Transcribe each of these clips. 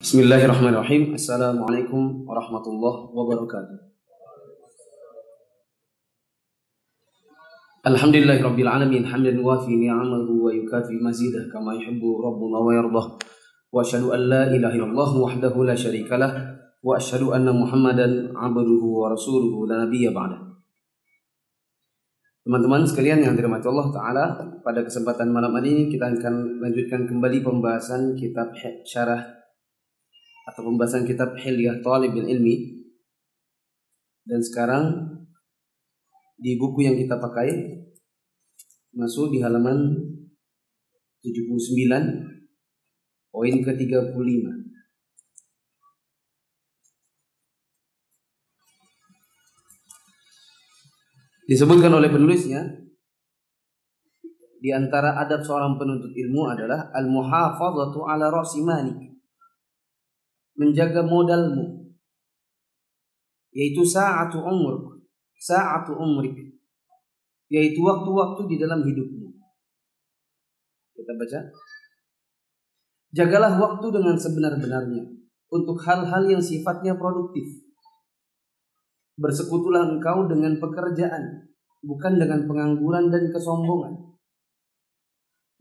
Bismillahirrahmanirrahim. Assalamualaikum warahmatullahi wabarakatuh. Alhamdulillahirabbil alamin hamdan wafi ni'amahu wa yukafi mazidah kama yuhibbu rabbuna wa yardah. Wa asyhadu an la ilaha illallah wahdahu la syarikalah wa asyhadu anna Muhammadan abduhu wa rasuluhu la nabiyya ba'da. Teman-teman sekalian yang dirahmati Allah taala, pada kesempatan malam hari ini kita akan lanjutkan kembali pembahasan kitab syarah atau pembahasan kitab Hilyah Thalibil Ilmi. Dan sekarang di buku yang kita pakai masuk di halaman 79 poin ke-35. Disebutkan oleh penulisnya, di antara adab seorang penuntut ilmu adalah al-muhafazatu ala ra'si malik, menjaga modalmu, yaitu sa'atu umrik, yaitu waktu-waktu di dalam hidupmu. Kita baca, jagalah waktu dengan sebenar-benarnya untuk hal-hal yang sifatnya produktif. Bersekutulah engkau dengan pekerjaan, bukan dengan pengangguran dan kesombongan.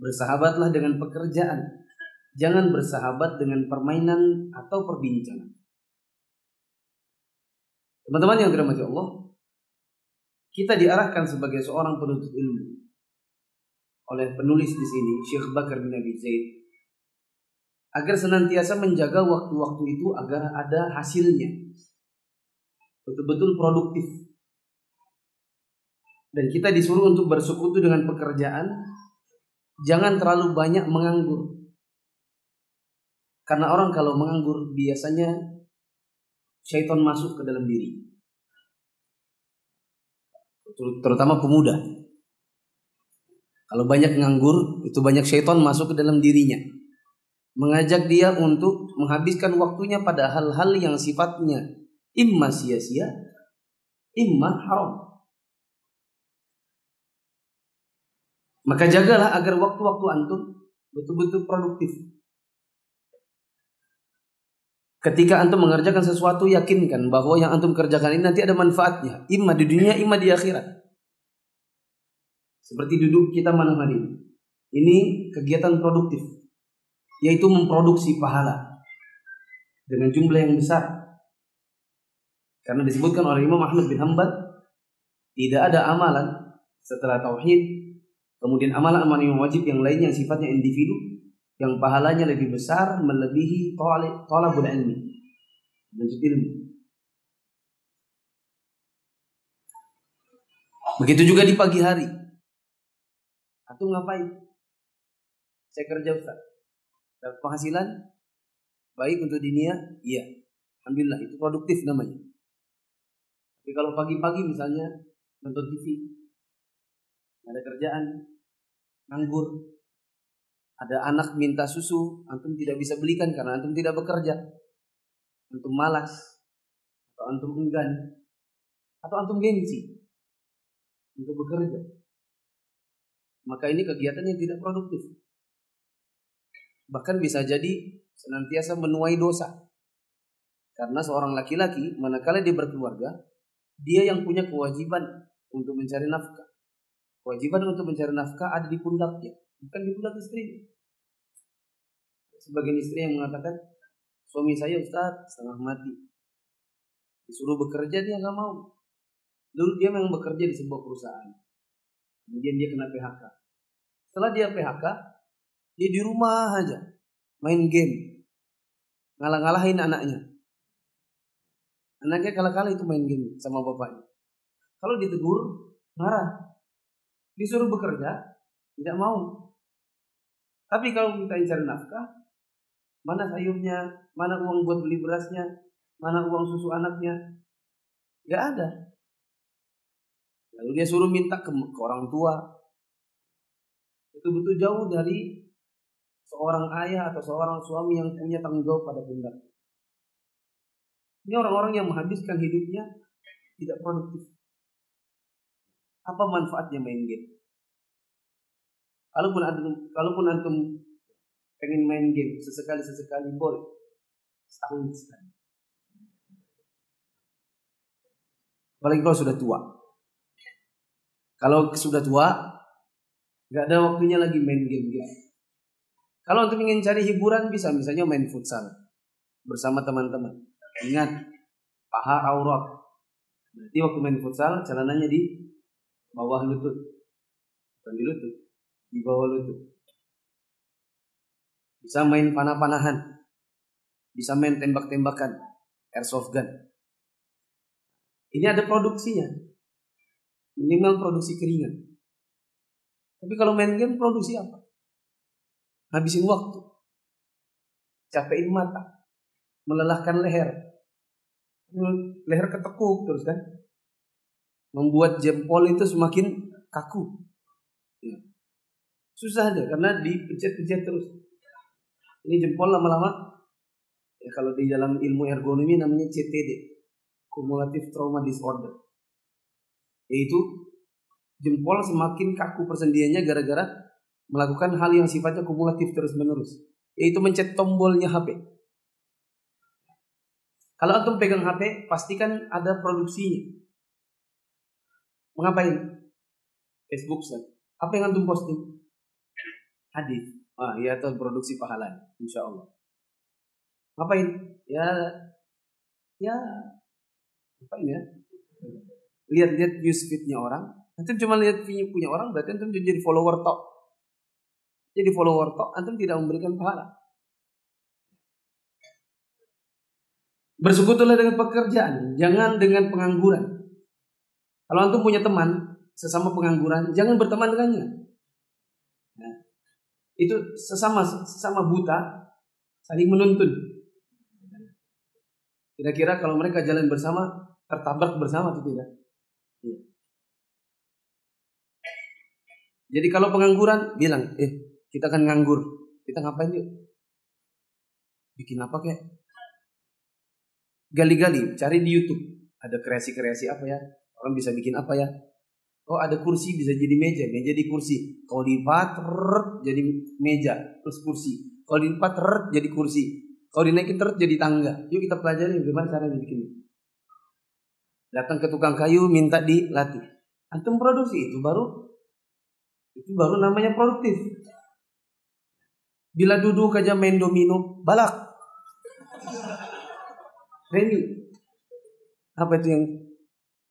Bersahabatlah dengan pekerjaan, jangan bersahabat dengan permainan atau perbincangan. Teman-teman yang dirahmati Allah, kita diarahkan sebagai seorang penuntut ilmu oleh penulis di sini, Syekh Bakar bin Abi Zaid, agar senantiasa menjaga waktu-waktu itu agar ada hasilnya, betul-betul produktif. Dan kita disuruh untuk bersekutu dengan pekerjaan, jangan terlalu banyak menganggur. Karena orang kalau menganggur biasanya syaitan masuk ke dalam diri, terutama pemuda. Kalau banyak nganggur, itu banyak syaitan masuk ke dalam dirinya, mengajak dia untuk menghabiskan waktunya pada hal-hal yang sifatnya imma sia-sia, imma haram. Maka jagalah agar waktu-waktu antum betul-betul produktif. Ketika antum mengerjakan sesuatu, yakinkan bahwa yang antum kerjakan ini nanti ada manfaatnya, imma di dunia, imma di akhirat. Seperti duduk kita malam hari ini. Ini kegiatan produktif, yaitu memproduksi pahala dengan jumlah yang besar. Karena disebutkan oleh Imam Ahmad bin Hanbal, tidak ada amalan setelah tauhid, kemudian amalan-amalan yang wajib yang lainnya yang sifatnya individu, yang pahalanya lebih besar melebihi thalabul ilmi, menuntut ilmu. Begitu juga di pagi hari. Antum ngapain? Saya kerja, Ustaz. Dapat penghasilan baik untuk dunia? Iya. Alhamdulillah, itu produktif namanya. Tapi kalau pagi-pagi misalnya nonton TV, ada kerjaan, nganggur, ada anak minta susu, antum tidak bisa belikan karena antum tidak bekerja, antum malas, atau antum enggan, atau antum gengsi untuk bekerja, maka ini kegiatan yang tidak produktif. Bahkan bisa jadi senantiasa menuai dosa. Karena seorang laki-laki manakala dia berkeluarga, dia yang punya kewajiban untuk mencari nafkah. Kewajiban untuk mencari nafkah ada di pundaknya, bukan di pundak istri. Sebagian istri yang mengatakan, suami saya Ustaz setengah mati, disuruh bekerja dia nggak mau. Dulu dia memang bekerja di sebuah perusahaan, kemudian dia kena PHK. Setelah dia PHK, dia di rumah aja main game, ngalah-ngalahin anaknya. Anaknya kalah-kalah itu main game sama bapaknya. Kalau ditegur, marah. Disuruh bekerja, tidak mau. Tapi kalau minta cari nafkah, mana sayurnya, mana uang buat beli berasnya, mana uang susu anaknya, nggak ada. Lalu dia suruh minta ke orang tua. Betul-betul jauh dari seorang ayah atau seorang suami yang punya tanggung jawab pada pundak. Ini orang-orang yang menghabiskan hidupnya tidak produktif. Apa manfaatnya main game? Kalaupun antum pengen main game sesekali boleh. Setahun sekali. Apalagi kalau sudah tua. Kalau sudah tua, nggak ada waktunya lagi main game-game. Kalau untuk ingin cari hiburan bisa, misalnya main futsal bersama teman-teman. Ingat, paha aurat. Berarti waktu main futsal celananya di bawah lutut, bukan di lutut, di bawah lutut. Bisa main panah-panahan, bisa main tembak-tembakan, airsoft gun. Ini ada produksinya, minimal produksi keringat. Tapi kalau main game produksi apa? Habisin waktu, capein mata, melelahkan leher ketekuk terus kan, membuat jempol itu semakin kaku. Ya. Susah deh karena dipencet-pencet terus. Ini jempol lama-lama, ya kalau di dalam ilmu ergonomi namanya CTD, Cumulative Trauma Disorder. Yaitu jempol semakin kaku persendiannya gara-gara melakukan hal yang sifatnya kumulatif terus-menerus. Yaitu mencet tombolnya HP. Kalau antum pegang HP, pastikan ada produksinya. Mengapain? Facebook, Ustaz. Apa yang antum posting? Hadis. Ya itu produksi pahala, insya Allah. Ngapain? Ya, ngapain ya? Lihat-lihat newsfeed-nya orang. Antum cuma lihat punya orang, berarti antum jadi follower tok. Jadi follower tok, antum tidak memberikan pahala. Bersekutulah dengan pekerjaan, jangan dengan pengangguran. Kalau antum punya teman sesama pengangguran, jangan berteman dengannya. Nah, itu sesama buta, saling menuntun. Kira-kira kalau mereka jalan bersama, tertabrak bersama atau tidak? Iya. Jadi kalau pengangguran, bilang, kita akan nganggur. Kita ngapain yuk? Bikin apa kek? Gali-gali, cari di YouTube. Ada kreasi-kreasi apa ya? Orang bisa bikin apa ya? Oh ada kursi bisa jadi meja jadi kursi. Kalau dilipat jadi meja terus kursi. Kalau dilipat jadi kursi. Kalau dinaikin jadi tangga. Yuk kita pelajari bagaimana caranya bikin. Datang ke tukang kayu minta dilatih. Antum produksi itu baru namanya produktif. Bila duduk aja main domino, balak. Remi. Apa itu yang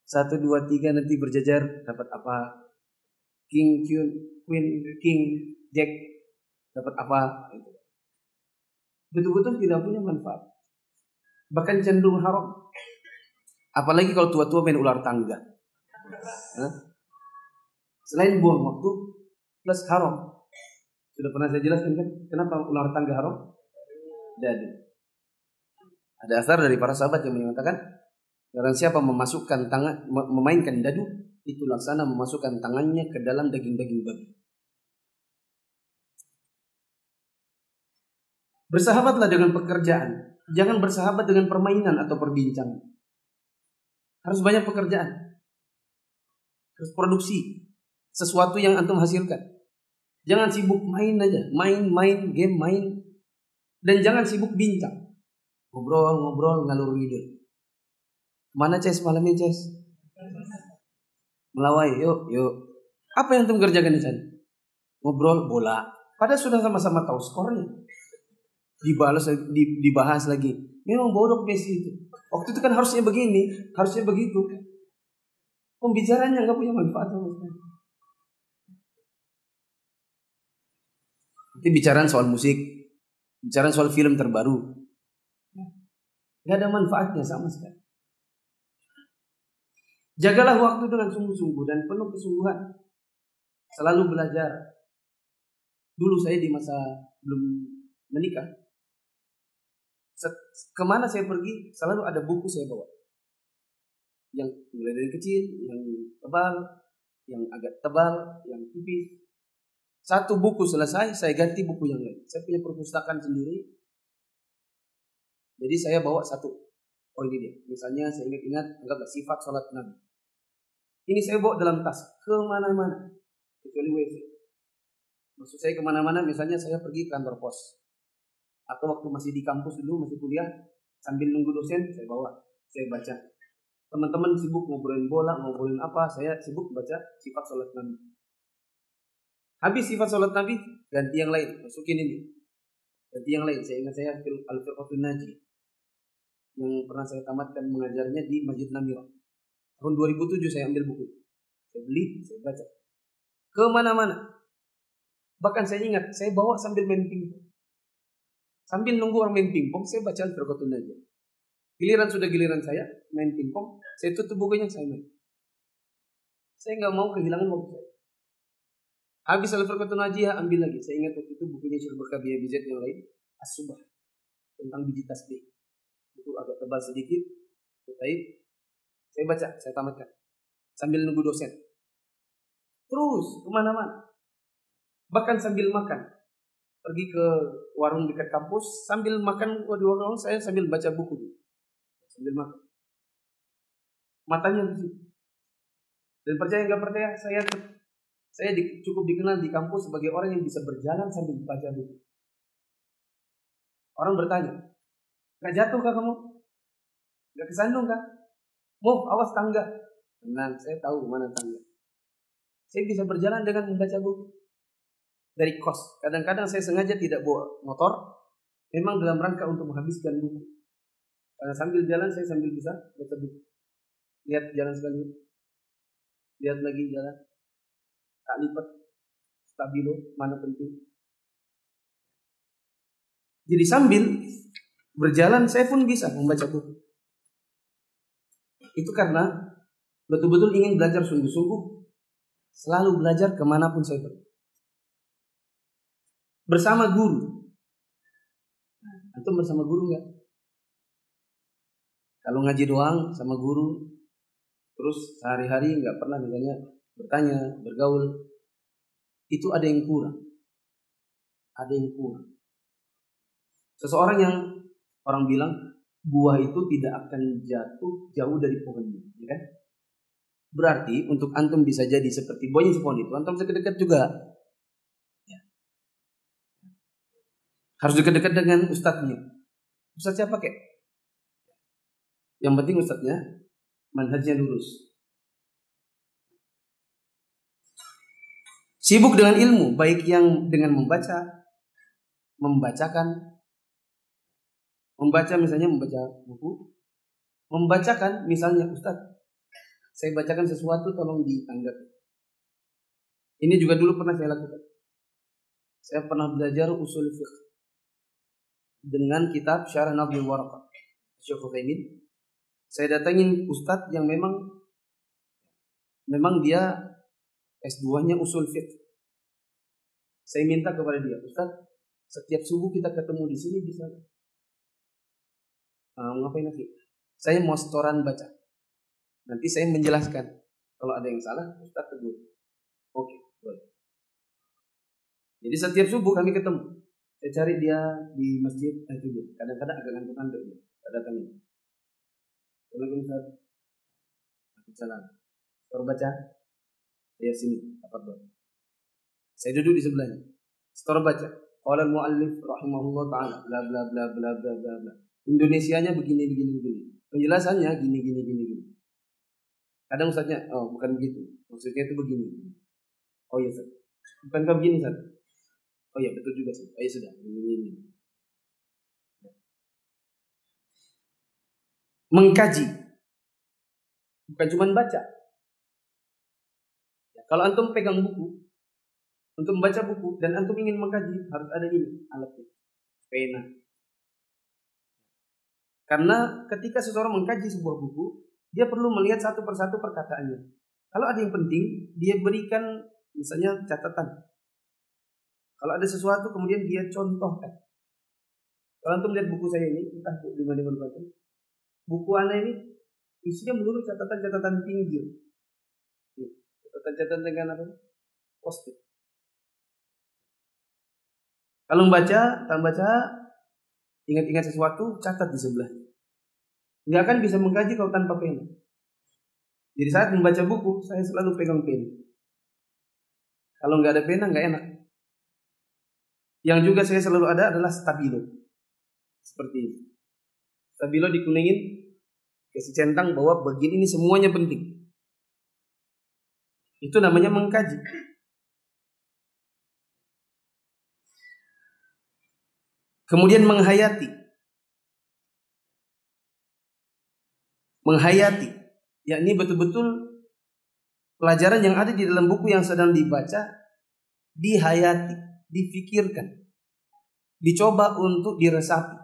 1, 2, 3 nanti berjajar dapat apa? King, Queen, King, Jack dapat apa? Betul-betul tidak punya manfaat. Bahkan cenderung haram. Apalagi kalau tua-tua main ular tangga. Selain buang waktu plus haram. Sudah pernah saya jelaskan kan kenapa ular tangga haram? Jadi ada asar dari para sahabat yang mengatakan barang siapa memasukkan tangan memainkan dadu itu laksana memasukkan tangannya ke dalam daging-daging babi. Bersahabatlah dengan pekerjaan, jangan bersahabat dengan permainan atau perbincangan. Harus banyak pekerjaan, harus produksi sesuatu yang antum hasilkan. Jangan sibuk main aja, main game main, dan jangan sibuk bincang, ngobrol ngalur ngidul. Mana Ces malam ini Ces? Melawai, yuk. Apa yang antum kerjakan di sana? Ngobrol bola. Padahal sudah sama-sama tahu skornya. Dibahas lagi. Memang bodoh Messi itu. Waktu itu kan harusnya begini, harusnya begitu. Pembicaranya nggak punya manfaat sama sekali. Nanti bicaraan soal musik, bicaraan soal film terbaru, nggak ada manfaatnya sama sekali. Jagalah waktu dengan sungguh-sungguh dan penuh kesungguhan. Selalu belajar. Dulu saya di masa belum menikah, kemana saya pergi selalu ada buku saya bawa. Yang mulai dari kecil, yang tebal, yang agak tebal, yang tipis. Satu buku selesai, saya ganti buku yang lain. Saya punya perpustakaan sendiri. Jadi saya bawa satu. Oh ini dia. Misalnya saya ingat anggaplah sifat sholat Nabi. Ini saya bawa dalam tas kemana-mana, kecuali WC. Maksud saya kemana-mana, misalnya saya pergi kantor pos. Atau waktu masih di kampus dulu, masih kuliah, sambil nunggu dosen, saya bawa, saya baca. Teman-teman sibuk ngobrolin bola, ngobrolin apa, saya sibuk baca sifat sholat Nabi. Habis sifat sholat Nabi, ganti yang lain, masukin ini. Ganti yang lain, saya ingat saya Al-Firqatun Naji, yang pernah saya tamatkan mengajarnya di Masjid Namira. Tahun 2007 saya ambil buku. Saya beli, saya baca. Kemana-mana. Bahkan saya ingat, saya bawa sambil main pingpong. Sambil nunggu orang main pingpong, saya baca Al-Firqatun Naji. Giliran saya main pingpong, saya tutup bukunya, saya main. Saya nggak mau kehilangan waktu saya. Habis Al-Firqatun Naji, ambil lagi. Saya ingat waktu itu bukunya Syekh Bakabiyah Bizat yang lain, As-Subah, tentang biji tasbih. Buku agak tebal sedikit, saya baca, saya tamatkan. Sambil nunggu dosen. Terus kemana-mana. Bahkan sambil makan. Pergi ke warung dekat kampus, sambil makan di warung saya sambil baca buku. Sambil makan. Matanya di situ. Dan percaya nggak percaya, saya cukup dikenal di kampus sebagai orang yang bisa berjalan sambil baca buku. Orang bertanya, nggak jatuh kah kamu? Nggak kesandung kah? Mau awas tangga. Tenang, saya tahu mana tangga. Saya bisa berjalan dengan membaca buku. Dari kos. Kadang-kadang saya sengaja tidak bawa motor. Memang dalam rangka untuk menghabiskan buku. Karena sambil jalan saya sambil bisa baca buku. Lihat jalan sekali. Lihat lagi jalan. Tak lipat. Stabilo. Mana penting. Jadi sambil berjalan saya pun bisa membaca buku. Itu karena betul-betul ingin belajar sungguh-sungguh. Selalu belajar kemanapun saya pergi. Bersama guru. Antum bersama guru enggak? Kalau ngaji doang sama guru, terus sehari-hari enggak pernah misalnya bertanya, bergaul, itu ada yang kurang. Ada yang kurang. Seseorang yang orang bilang buah itu tidak akan jatuh jauh dari pohonnya, ya kan? Berarti untuk antum bisa jadi seperti buahnya si pohon itu, antum dekat-dekat juga. Harus dekat-dekat dengan ustadznya. Ustadz siapa kek? Yang penting ustadznya manhajnya lurus. Sibuk dengan ilmu, baik yang dengan membacakan, misalnya membaca buku, membacakan misalnya ustadz, saya bacakan sesuatu tolong ditanggapi. Ini juga dulu pernah saya lakukan. Saya pernah belajar usul fiqh dengan kitab Syarah Nadhil Waraqah Syekh Utsaimin. Saya datangin ustadz yang memang dia S2-nya usul fiqh. Saya minta kepada dia, ustadz, setiap subuh kita ketemu di sini bisa ngapain lagi? Saya mau setoran baca. Nanti saya menjelaskan. Kalau ada yang salah, ustadz tegur. Oke, boleh. Jadi setiap subuh kami ketemu. Saya cari dia di masjid, itu dia. Kadang-kadang agak ngantuk-ngantuk dia. Saya datangin. Assalamualaikum Ustaz. Waalaikumsalam. Setor baca. Lihat sini, tafadhol. Saya duduk di sebelahnya. Setor baca. Qala al-muallif rahimahullah taala bla bla bla bla bla bla bla. Indonesianya begini. Penjelasannya gini. Kadang Ustaznya, oh bukan begitu. Maksudnya itu begini. Oh iya Ustaz. Bukankah begini Ustaz? Oh iya betul juga sih. Oh iya sudah. Ini. Mengkaji. Bukan cuma baca. Ya, kalau antum pegang buku, untuk membaca buku dan antum ingin mengkaji, harus ada ini alatnya. Pena. Karena ketika seseorang mengkaji sebuah buku, dia perlu melihat satu persatu perkataannya. Kalau ada yang penting, dia berikan misalnya catatan. Kalau ada sesuatu kemudian dia contohkan. Kalau antum lihat buku saya ini, entah di mana buku Anda ini isinya melulu catatan-catatan pinggir. Catatan-catatan dengan apa? Post-it. Kalau membaca, ingat-ingat sesuatu, catat di sebelahnya. Nggak akan bisa mengkaji kalau tanpa pena. Jadi saat membaca buku, saya selalu pegang pena. Kalau nggak ada pena, nggak enak. Yang juga saya selalu ada adalah stabilo. Seperti ini. Stabilo dikuningin, kasih centang bahwa bagian ini semuanya penting. Itu namanya mengkaji. Kemudian menghayati. Menghayati, yakni betul-betul pelajaran yang ada di dalam buku yang sedang dibaca dihayati, difikirkan, dicoba untuk diresapi.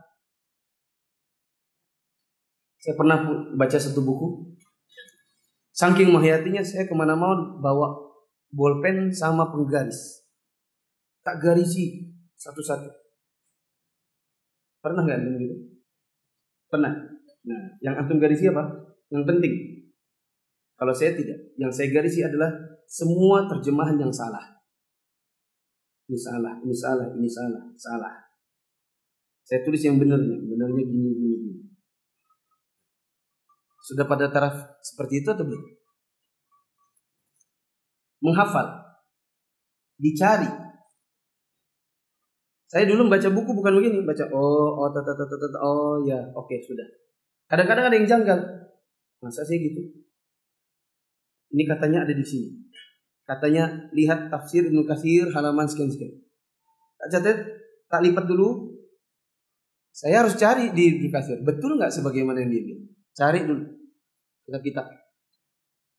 Saya pernah baca satu buku, saking menghayatinya saya kemana-mana bawa bolpen sama penggaris, tak garisi satu-satu. Pernah nggak gitu? Pernah. Nah, yang antum garisi apa? Yang penting. Kalau saya tidak, yang saya garisi adalah semua terjemahan yang salah. Ini salah, ini salah, ini salah, salah. Saya tulis yang benarnya gini, gini, gini. Sudah pada taraf seperti itu atau belum? Menghafal, dicari. Saya dulu baca buku bukan begini, baca oh ya, oke, sudah. Kadang-kadang ada yang janggal. Masa sih gitu? Ini katanya ada di sini. Katanya lihat tafsir Ibnu Katsir halaman sekian-sekian. Tak catat, tak lipat dulu. Saya harus cari di Ibnu Katsir. Betul nggak sebagaimana yang dia bilang? Cari dulu kitab-kitab.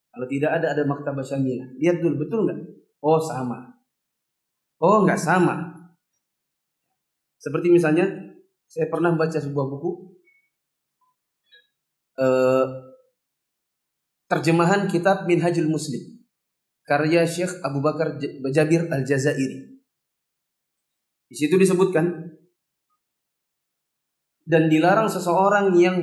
Kalau tidak ada Maktabah Syamiyah. Lihat dulu, betul nggak? Oh sama. Oh nggak sama. Seperti misalnya, saya pernah baca sebuah buku. Terjemahan kitab Minhajul Muslim karya Syekh Abu Bakar Jabir Al-Jazairi. Di situ disebutkan dan dilarang seseorang yang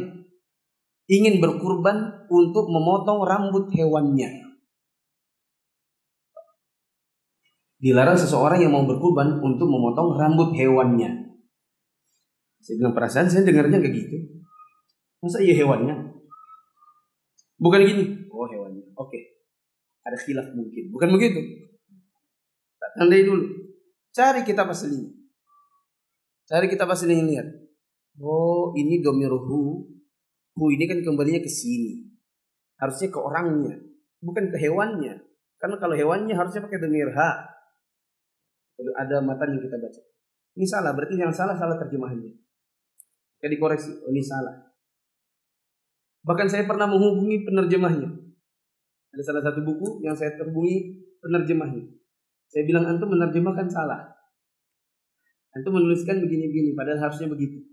ingin berkurban untuk memotong rambut hewannya. Dilarang seseorang yang mau berkurban untuk memotong rambut hewannya. Saya bilang perasaan saya dengarnya kayak gitu. Masa iya hewannya? Bukan gini. Oh hewannya. Oke. Ada khilaf mungkin. Bukan begitu. Tandai dulu. Cari kitab aslinya. Cari kitab aslinya, lihat. Oh ini domiruhu. Ini kan kembalinya ke sini. Harusnya ke orangnya. Bukan ke hewannya. Karena kalau hewannya harusnya pakai domirha. Ada matan yang kita baca. Ini salah. Berarti yang salah terjemahannya. Jadi dikoreksi. Oh ini salah. Bahkan saya pernah menghubungi penerjemahnya. Ada salah satu buku yang saya terhubungi penerjemahnya. Saya bilang antum menerjemahkan salah. Antum menuliskan begini-begini padahal harusnya begitu.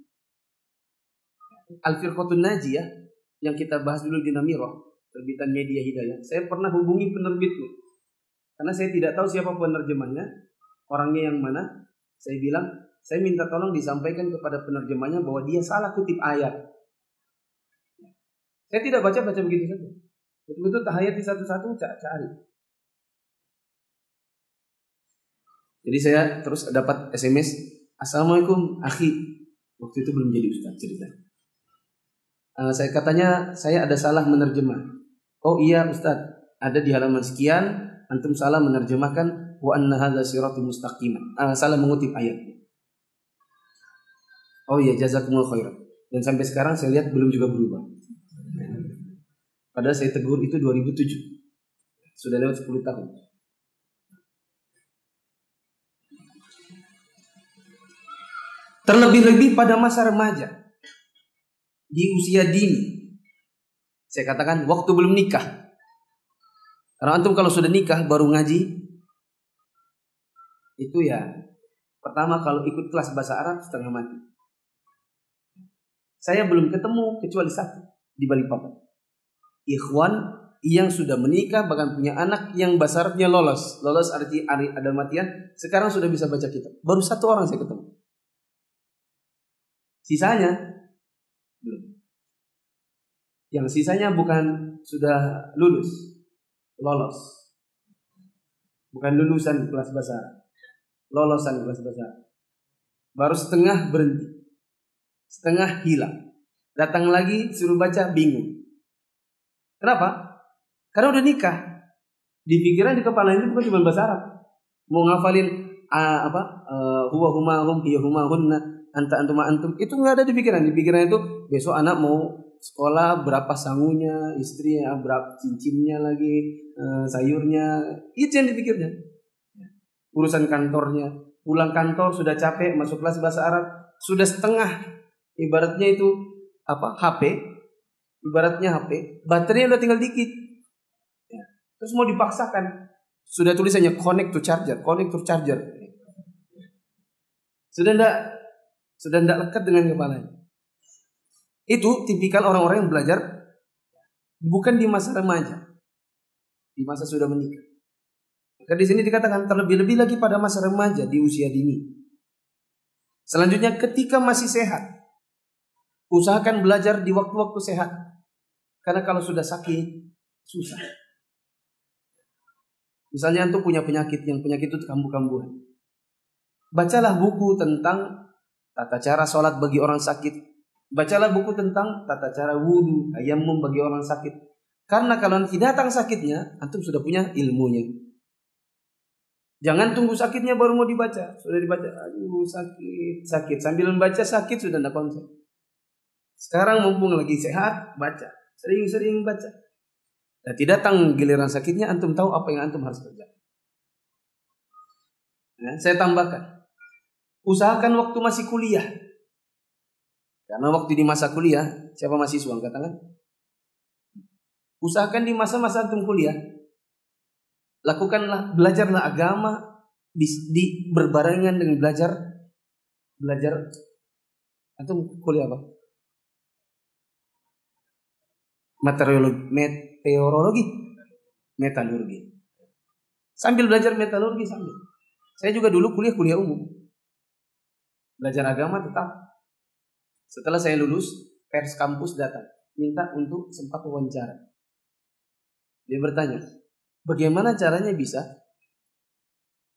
Al-Firqatun Najiyah yang kita bahas dulu di Namirah, terbitan Media Hidayah. Saya pernah hubungi penerbitnya. Karena saya tidak tahu siapa penerjemahnya, orangnya yang mana. Saya bilang, saya minta tolong disampaikan kepada penerjemahnya bahwa dia salah kutip ayat. Saya tidak baca begitu saja. Betul-betul tahayati satu-satu cari. Jadi saya terus dapat SMS, Assalamualaikum akhi. Waktu itu belum jadi ustaz cerita. Saya katanya saya ada salah menerjemah. Oh iya ustaz, ada di halaman sekian antum salah menerjemahkan wa anna hadza siratul mustaqim. Salah mengutip ayatnya. Oh iya jazakumullah khairan. Dan sampai sekarang saya lihat belum juga berubah. Padahal saya tegur itu 2007. Sudah lewat 10 tahun. Terlebih-lebih pada masa remaja. Di usia dini. Saya katakan waktu belum nikah. Karena antum kalau sudah nikah baru ngaji. Itu ya. Pertama kalau ikut kelas bahasa Arab setengah mati. Saya belum ketemu kecuali satu. Di Balikpapan. Ikhwan yang sudah menikah bahkan punya anak yang bahasa Arabnya lolos arti ada matian, sekarang sudah bisa baca kitab. Baru satu orang saya ketemu. Sisanya belum. Yang sisanya bukan sudah lolos. Bukan lulusan kelas bahasa Arab. Lolosan kelas bahasa Arab. Baru setengah berhenti. Setengah hilang. Datang lagi suruh baca bingung. Kenapa? Karena udah nikah. Di pikiran di kepala itu bukan cuma bahasa Arab. Mau ngafalin huwa huma hum hiya huma hunna anta antum antum itu nggak ada di pikiran. Di pikiran itu besok anak mau sekolah berapa sangunya, istrinya berapa cincinnya lagi, sayurnya, itu yang dipikirnya. Urusan kantornya, pulang kantor sudah capek, masuk kelas bahasa Arab sudah setengah, ibaratnya itu HP, ibaratnya HP, baterainya udah tinggal dikit, ya. Terus mau dipaksakan, sudah tulisannya connect to charger, sudah ndak lekat dengan kepalanya. Itu tipikal orang-orang yang belajar bukan di masa remaja, di masa sudah menikah. Maka di sini dikatakan terlebih-lebih lagi pada masa remaja di usia dini. Selanjutnya ketika masih sehat, usahakan belajar di waktu-waktu sehat. Karena kalau sudah sakit susah. Misalnya antum punya penyakit itu kambuh-kambuhan. Bacalah buku tentang tata cara sholat bagi orang sakit. Bacalah buku tentang tata cara wudu, tayammum bagi orang sakit. Karena kalau nanti datang sakitnya, antum sudah punya ilmunya. Jangan tunggu sakitnya baru mau dibaca. Sudah dibaca, aduh sakit. Sambil membaca sakit sudah tidak konsep. Sekarang mumpung lagi sehat, baca. Sering-sering baca. Nanti datang giliran sakitnya, antum tahu apa yang antum harus kerjakan. Nah, saya tambahkan. Usahakan waktu masih kuliah. Karena waktu di masa kuliah, siapa mahasiswa angkat tangan? Usahakan di masa-masa antum kuliah, lakukanlah, belajarlah agama di berbarengan dengan belajar antum kuliah apa? Meteorologi. Sambil belajar metalurgi sambil. Saya juga dulu kuliah umum. Belajar agama tetap. Setelah saya lulus, pers kampus datang, minta untuk sempat wawancara. Dia bertanya, bagaimana caranya bisa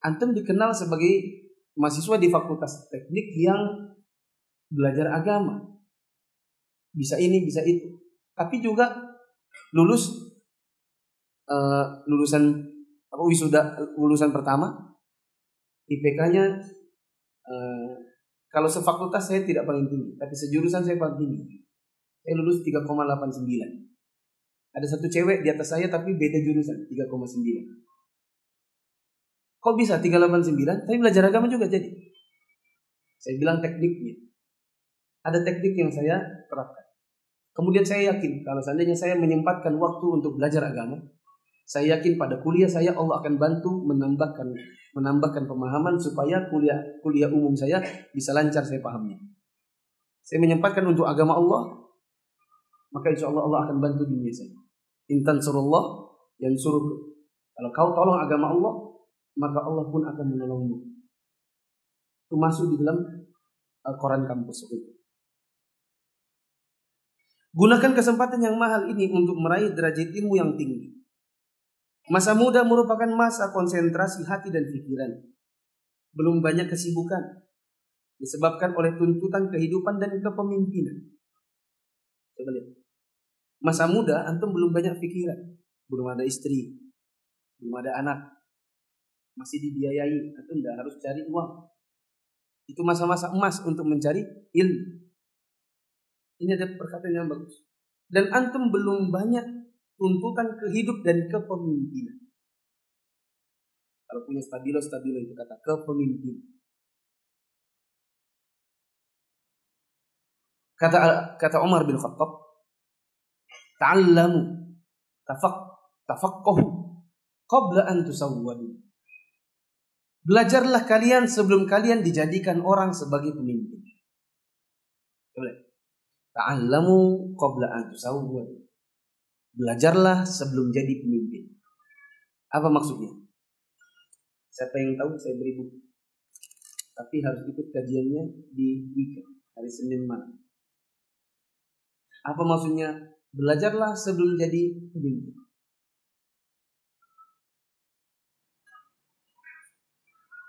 antum dikenal sebagai mahasiswa di fakultas teknik yang belajar agama, bisa ini, bisa itu, tapi juga lulusan wisuda lulusan pertama, IPK-nya kalau sefakultas saya tidak paling tinggi, tapi sejurusan saya paling tinggi. Saya lulus 3,89. Ada satu cewek di atas saya tapi beda jurusan, 3,9. Kok bisa 389? Tapi belajar agama juga jadi. Saya bilang tekniknya. Ada teknik yang saya terapkan. Kemudian saya yakin kalau seandainya saya menyempatkan waktu untuk belajar agama, saya yakin pada kuliah saya Allah akan bantu menambahkan pemahaman supaya kuliah umum saya bisa lancar saya pahamnya. Saya menyempatkan untuk agama Allah, maka insya Allah Allah akan bantu dunia saya. Intan surullah yang suruh. Kalau kau tolong agama Allah, maka Allah pun akan menolongmu. Itu masuk di dalam Al-Quran kampus itu. Gunakan kesempatan yang mahal ini untuk meraih derajat ilmu yang tinggi. Masa muda merupakan masa konsentrasi hati dan pikiran. Belum banyak kesibukan disebabkan oleh tuntutan kehidupan dan kepemimpinan. Coba lihat. Masa muda antum belum banyak pikiran, belum ada istri, belum ada anak, masih dibiayai, antum tidak harus cari uang. Itu masa-masa emas untuk mencari ilmu. Ini ada perkataan yang bagus. Dan antum belum banyak tuntutan kehidup dan kepemimpinan. Kalau punya stabilo itu kata kepemimpinan. Kata Umar bin Khattab, ta'allamu tafaqahu qabla an tusawwadu. Belajarlah kalian sebelum kalian dijadikan orang sebagai pemimpin. Ta'allamu qabla an tusawwadu. Belajarlah sebelum jadi pemimpin. Apa maksudnya? Siapa yang tahu saya beri buku. Tapi harus ikut kajiannya di weekend, hari Senin malam. Apa maksudnya? Belajarlah sebelum jadi pemimpin.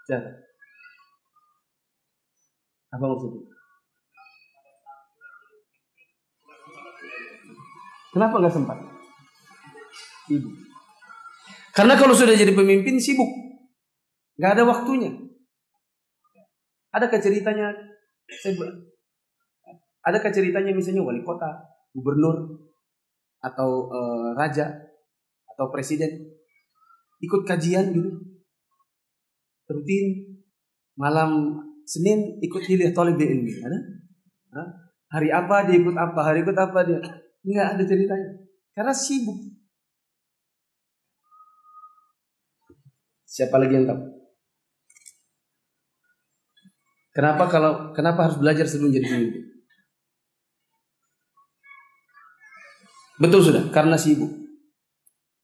Jangan. Apa maksudnya? Kenapa nggak sempat? Sibuk. Karena kalau sudah jadi pemimpin sibuk, nggak ada waktunya. Ada ceritanya Adakah ceritanya misalnya wali kota, gubernur, atau raja, atau presiden ikut kajian gitu, rutin malam Senin ikut hilir tolibin ilmi, ada? Hah? Hari apa dia ikut apa? Hari ikut apa dia? Enggak ada ceritanya. Karena sibuk. Siapa lagi yang tahu? Kenapa harus belajar sebelum jadi pemimpin? Betul sudah, karena sibuk.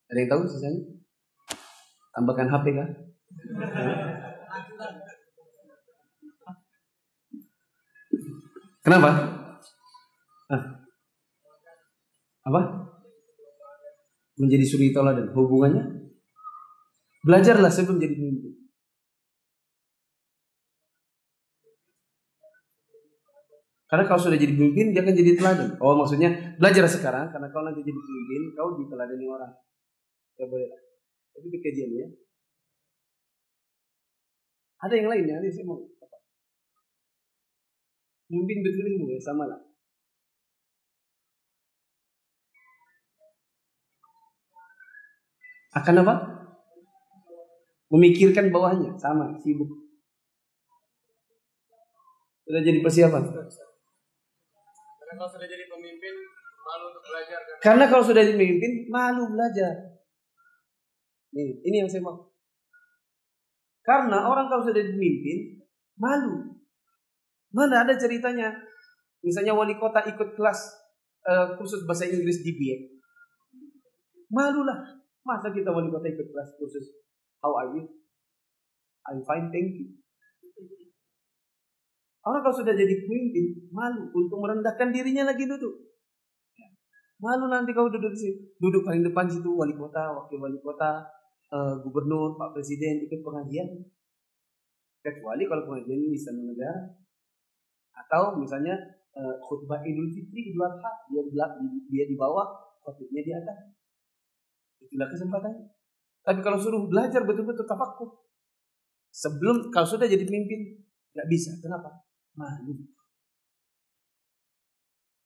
Ada yang tahu sisanya? Tambahkan HP kah? Kenapa? Apa? Menjadi suri tauladan. Hubungannya? Belajarlah sebelum jadi pemimpin. Karena kalau sudah jadi pemimpin, dia akan jadi teladan. Oh, maksudnya belajar sekarang, karena kalau nanti jadi pemimpin, kau diteladani orang. Ya boleh lah. Tapi itu kajian ya. Ada yang lainnya, ini saya mau apa? Pemimpin betul ilmu ya, sama lah. Akan apa? Memikirkan bawahnya, sama, sibuk. Sudah jadi persiapan. Karena kalau sudah jadi pemimpin, malu untuk belajar. Karena kalau sudah jadi pemimpin, malu belajar. Nih, ini yang saya mau. Karena orang kalau sudah jadi pemimpin, malu. Mana ada ceritanya? Misalnya wali kota ikut kelas kursus bahasa Inggris di BIEK. Malulah. Masa kita wali kota ikut kelas kursus how are you? I'm fine, thank you. Orang kalau sudah jadi pemimpin, malu untuk merendahkan dirinya lagi duduk. Malu nanti kau duduk di sini, duduk paling depan situ wali kota, wakil wali kota, gubernur, Pak Presiden ikut pengajian. Kecuali kalau pengajian ini istana negara atau misalnya khutbah Idul Fitri, Idul Adha, dia di bawah, khutbahnya di atas. Itulah kesempatannya. Tapi kalau suruh belajar betul-betul tafakkur, kalau sudah jadi pemimpin nggak bisa. Kenapa? Malu.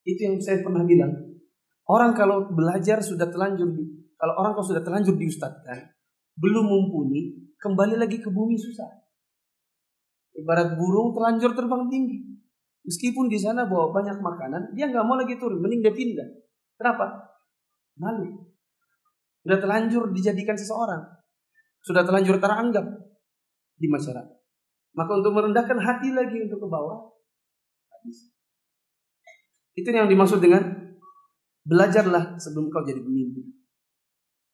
Itu yang saya pernah bilang. Orang kalau belajar sudah terlanjur kalau sudah terlanjur diustadkan, belum mumpuni, kembali lagi ke bumi susah. Ibarat burung terlanjur terbang tinggi. Meskipun di sana bawa banyak makanan, dia nggak mau lagi turun, mending dia pindah. Kenapa? Malu. Sudah terlanjur dijadikan seseorang, sudah terlanjur teranggap di masyarakat. Maka untuk merendahkan hati lagi untuk ke bawah, nggak bisa. Itu yang dimaksud dengan belajarlah sebelum kau jadi pemimpin.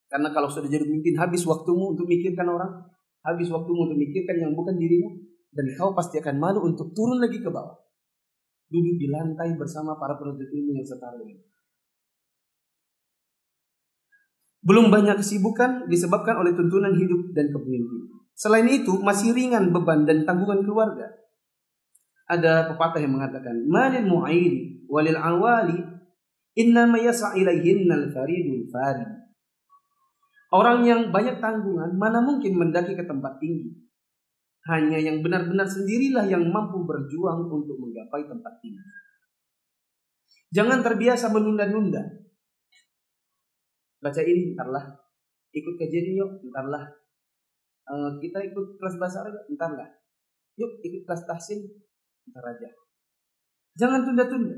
Karena kalau sudah jadi pemimpin, habis waktumu untuk mikirkan orang, habis waktumu untuk mikirkan yang bukan dirimu, dan kau pasti akan malu untuk turun lagi ke bawah, duduk di lantai bersama para penuntut ilmu yang setara dengan. Belum banyak kesibukan disebabkan oleh tuntunan hidup dan kepemimpinan. Selain itu, masih ringan beban dan tanggungan keluarga. Ada pepatah yang mengatakan, "Malil mu'airi walil awali innama yas'a ilaihinnal faridul farid." Orang yang banyak tanggungan mana mungkin mendaki ke tempat tinggi. Hanya yang benar-benar sendirilah yang mampu berjuang untuk menggapai tempat tinggi. Jangan terbiasa menunda-nunda. Baca ini, entarlah. Ikut kajian yuk, entarlah. Kita ikut kelas bahasa Arab, entarlah. Yuk ikut kelas tahsin, entar aja. Jangan tunda-tunda.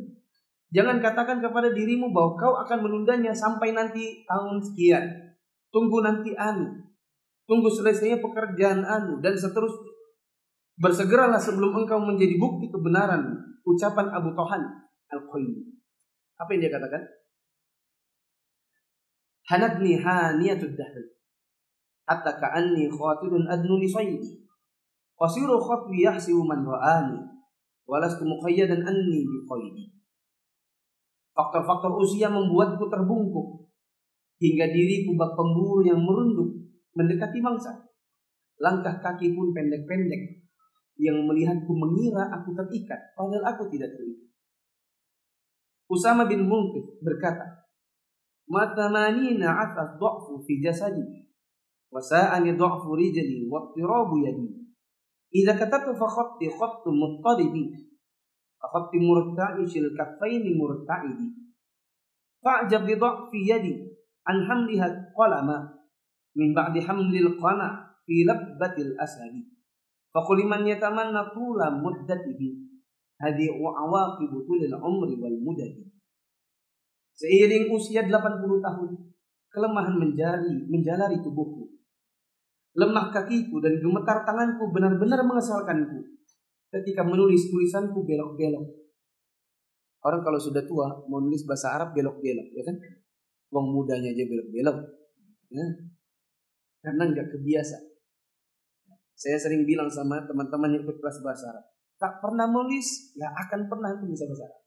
Jangan katakan kepada dirimu bahwa kau akan menundanya sampai nanti tahun sekian. Tunggu nanti tunggu selesainya pekerjaan dan seterusnya. Bersegeralah sebelum engkau menjadi bukti kebenaran ucapan Abu Tohan Al-Qaini. Apa yang dia katakan? Hanadni haniyatud dahr hatta ka'anni khatirun adnu li saydi qasiru khatwi yahsibu man ra'ani walastu muqayyadan anni biqaidi. Faktor-faktor usia membuatku terbungkuk hingga diriku bak pemburu yang merunduk mendekati mangsa. Langkah kaki pun pendek-pendek yang melihatku mengira aku terikat padahal aku tidak terikat. Usama bin Munqidh berkata, "Matamanina atas dha'fu fi jasadi wa sa'ani dha'fu rijli wa ittirabu yadi. Idza katabtu fa khatti khattu muttaribi Akhadti murta'ishil kaffaini murta'idi. Fa'jab bi dha'fi yadi an hamliha qalama min ba'di hamlil qana fi labbatil asadi. Faqul liman yatamanna tula muddatihi hadi awaqibu tulil umri wal mudadi. Seiring usia 80 tahun, kelemahan menjalari tubuhku. Lemah kakiku dan gemetar tanganku benar-benar mengesalkanku ketika menulis tulisanku belok-belok. Orang kalau sudah tua mau nulis bahasa Arab belok-belok, ya kan? Wong mudanya aja belok-belok. Ya. Karena nggak kebiasa. Saya sering bilang sama teman-teman yang ikut kelas bahasa Arab, tak pernah menulis, ya akan pernah itu bisa bahasa Arab.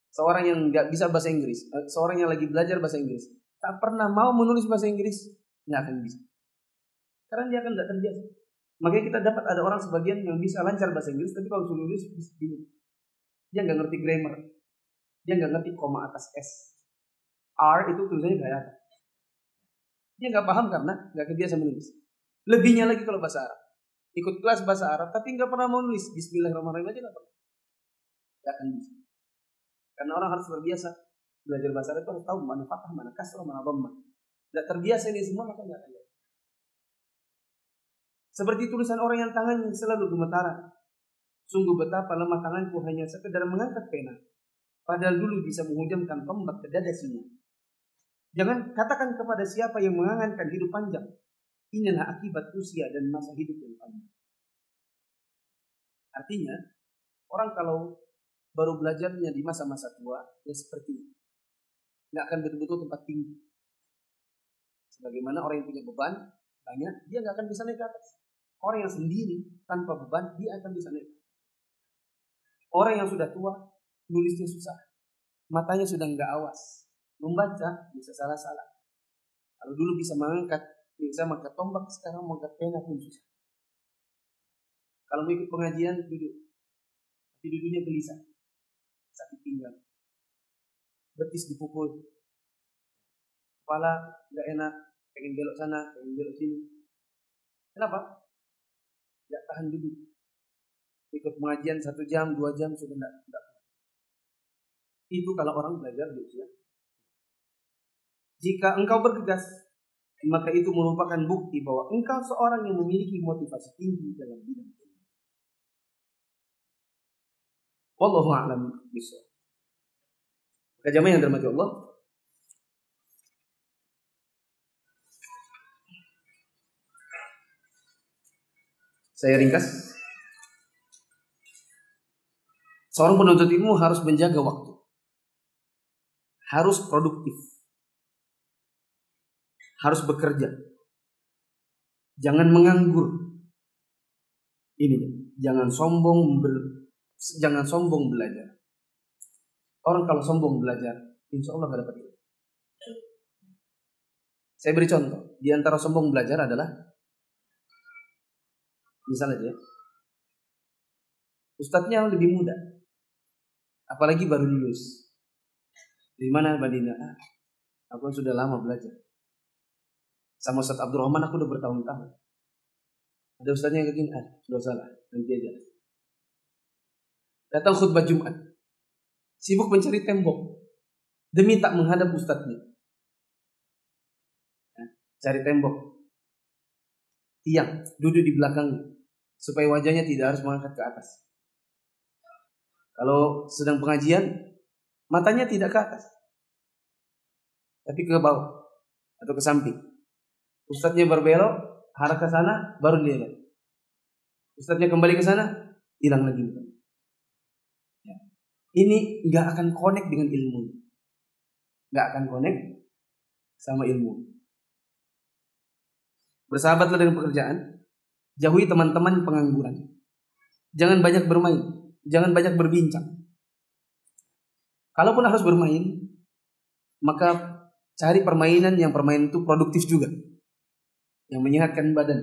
Seorang yang nggak bisa bahasa Inggris, seorang yang lagi belajar bahasa Inggris, tak pernah mau menulis bahasa Inggris, nggak akan bisa. Karena dia akan nggak terbiasa. Makanya kita dapat ada orang sebagian yang bisa lancar bahasa Inggris, tapi kalau suruh nulis bingung. Dia nggak ngerti grammar, dia nggak ngerti koma atas s, r itu tulisannya kayak apa. Dia nggak paham karena nggak kebiasa menulis. Lebihnya lagi kalau bahasa Arab, ikut kelas bahasa Arab tapi nggak pernah mau nulis Bismillahirrahmanirrahim aja nggak pernah, nggak akan bisa. Karena orang harus terbiasa belajar bahasa Arab itu harus tahu mana fathah, mana kasrah, mana dhammah. Nggak terbiasa ini semua maka nggak akan. Seperti tulisan orang yang tangannya selalu gemetaran. Sungguh betapa lemah tanganku hanya sekedar mengangkat pena, padahal dulu bisa menghujamkan tombak ke dada singa. Jangan katakan kepada siapa yang mengangankan hidup panjang, inilah akibat usia dan masa hidup yang panjang. Artinya, orang kalau baru belajarnya di masa-masa tua, ya seperti ini. Nggak akan betul-betul tempat tinggi. Sebagaimana orang yang punya beban banyak, dia nggak akan bisa naik ke atas. Orang yang sendiri tanpa beban, dia akan bisa naik. Orang yang sudah tua, nulisnya susah. Matanya sudah nggak awas. Membaca bisa salah-salah. Kalau dulu bisa mengangkat tombak, sekarang mengangkat pena pun susah. Kalau mau ikut pengajian, duduk. Tapi duduknya gelisah. Sakit pinggang. Betis dipukul. Kepala nggak enak. Pengen belok sana, pengen belok sini. Kenapa? Nggak tahan duduk. Ikut pengajian 1 jam, 2 jam sudah enggak. Itu kalau orang belajar di usia. Jika engkau bergegas, maka itu merupakan bukti bahwa engkau seorang yang memiliki motivasi tinggi dalam bidang ilmu. Wallahu a'lam bishawab. Jamaah yang dirahmati Allah, saya ringkas. Seorang penuntut ilmu harus menjaga waktu. Harus produktif. Harus bekerja. Jangan menganggur. Ini, jangan sombong belajar. Orang kalau sombong belajar, insya Allah gak dapat ilmu. Saya beri contoh. Di antara sombong belajar adalah, misalnya dia, ustadznya lebih muda, apalagi baru lulus. Di mana Mbak Dina? Aku sudah lama belajar. Sama Ustadz Abdurrahman aku udah bertahun-tahun. Ada ustadznya yang begini, sudah salah, nanti aja. Datang khutbah Jumat, sibuk mencari tembok demi tak menghadap ustadznya. Cari tembok, tiang, duduk di belakangnya supaya wajahnya tidak harus mengangkat ke atas. Kalau sedang pengajian, matanya tidak ke atas, tapi ke bawah atau ke samping. Ustadznya berbelok, arah ke sana, baru dia lihat. Ustadznya kembali ke sana, hilang lagi. Ya. Ini nggak akan connect dengan ilmu, nggak akan connect sama ilmu. Bersahabatlah dengan pekerjaan, jauhi teman-teman pengangguran. Jangan banyak bermain, jangan banyak berbincang. Kalaupun harus bermain, maka cari permainan itu produktif juga, yang menyehatkan badan.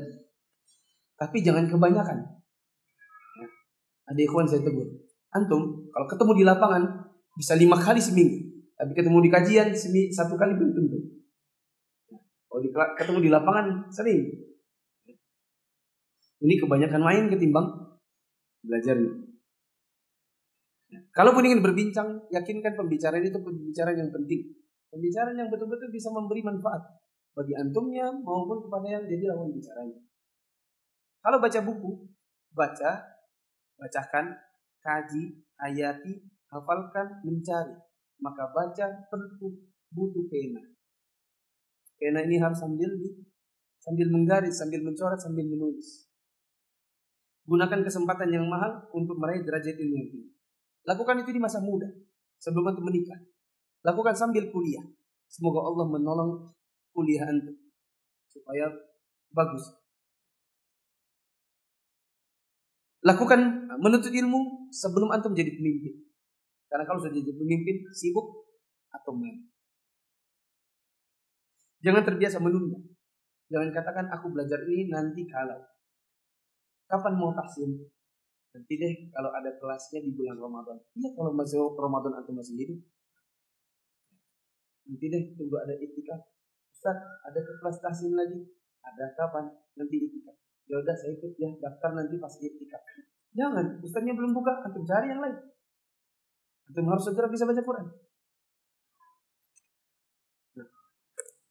Tapi jangan kebanyakan. Ada ikhwan saya tegur, antum kalau ketemu di lapangan bisa 5 kali seminggu, tapi ketemu di kajian 1 kali belum tentu. Kalau ketemu di lapangan sering. Ini kebanyakan main ketimbang belajar. Kalaupun ingin berbincang, yakinkan pembicaraan itu pembicaraan yang penting. Pembicaraan yang betul-betul bisa memberi manfaat bagi antumnya maupun kepada yang jadi lawan bicaranya. Kalau baca buku, bacakan, kaji, hayati, hafalkan, mencari. Maka baca perlu butuh pena. Pena ini harus sambil menggaris, sambil mencoret, sambil menulis. Gunakan kesempatan yang mahal untuk meraih derajat ilmu yang tinggi. Lakukan itu di masa muda, sebelum antum menikah. Lakukan sambil kuliah. Semoga Allah menolong kuliah antum supaya bagus. Lakukan menuntut ilmu sebelum antum jadi pemimpin. Karena kalau sudah jadi pemimpin, sibuk atau main. Jangan terbiasa menunda. Jangan katakan aku belajar ini nanti kalau. Kapan mau tahsin? Nanti deh kalau ada kelasnya di bulan Ramadan. Iya, kalau masih Ramadan atau masih hidup. Nanti deh tunggu ada itikaf. Ustaz, ada ke kelas tahsin lagi? Ada kapan? Nanti itikaf. Ya udah saya ikut ya, daftar nanti pas itikaf. Jangan, ustaznya belum buka, antum cari yang lain. Antum harus segera bisa baca Quran. Nah,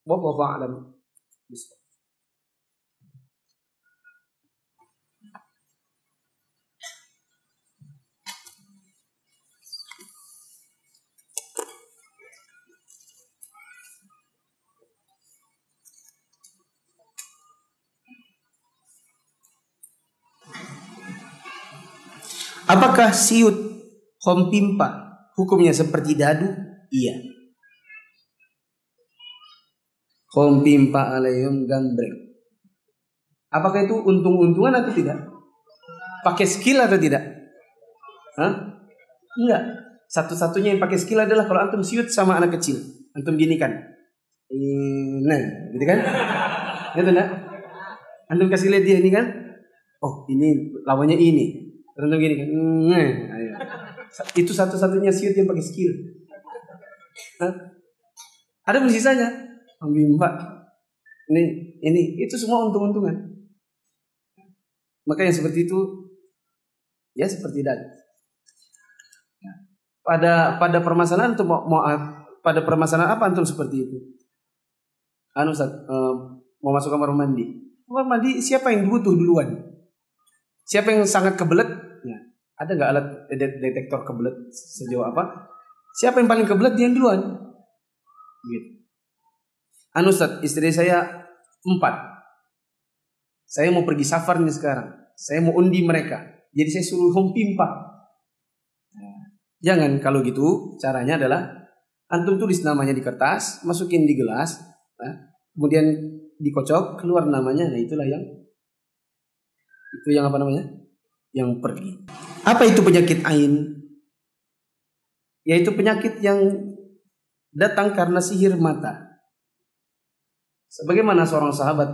wallahu a'lam bishawab. Apakah siut hompimpa hukumnya seperti dadu? Iya. Hompimpa alayum gambreng. Apakah itu untung-untungan atau tidak? Pakai skill atau tidak? Hah? Enggak. Satu-satunya yang pakai skill adalah kalau antum siut sama anak kecil. Antum gini kan. Nah, gitu kan? Gitu enggak? Antum kasih lihat dia ini kan? Oh, ini lawannya ini. Terus gini kan. Ayo. Itu satu-satunya siut yang pakai skill. Hah? Ada sisanya. Mbak. Ini itu semua untung-untungan. Maka yang seperti itu ya seperti tadi. Pada permasalahan antum pada permasalahan apa antum seperti itu? Ustaz, mau masuk kamar mandi. Kamar mandi siapa yang butuh duluan? Siapa yang sangat kebelet? Ya, ada nggak alat detektor kebelet sejauh apa? Siapa yang paling kebelet dia yang duluan? Gitu. Ustaz, istri saya 4. Saya mau pergi safar nih sekarang. Saya mau undi mereka. Jadi saya suruh hompimpa. Jangan, kalau gitu caranya adalah antum tulis namanya di kertas, masukin di gelas, kemudian dikocok, keluar namanya. Nah itulah yang apa namanya? Yang pergi. Apa itu penyakit ain? Yaitu penyakit yang datang karena sihir mata. Sebagaimana seorang sahabat,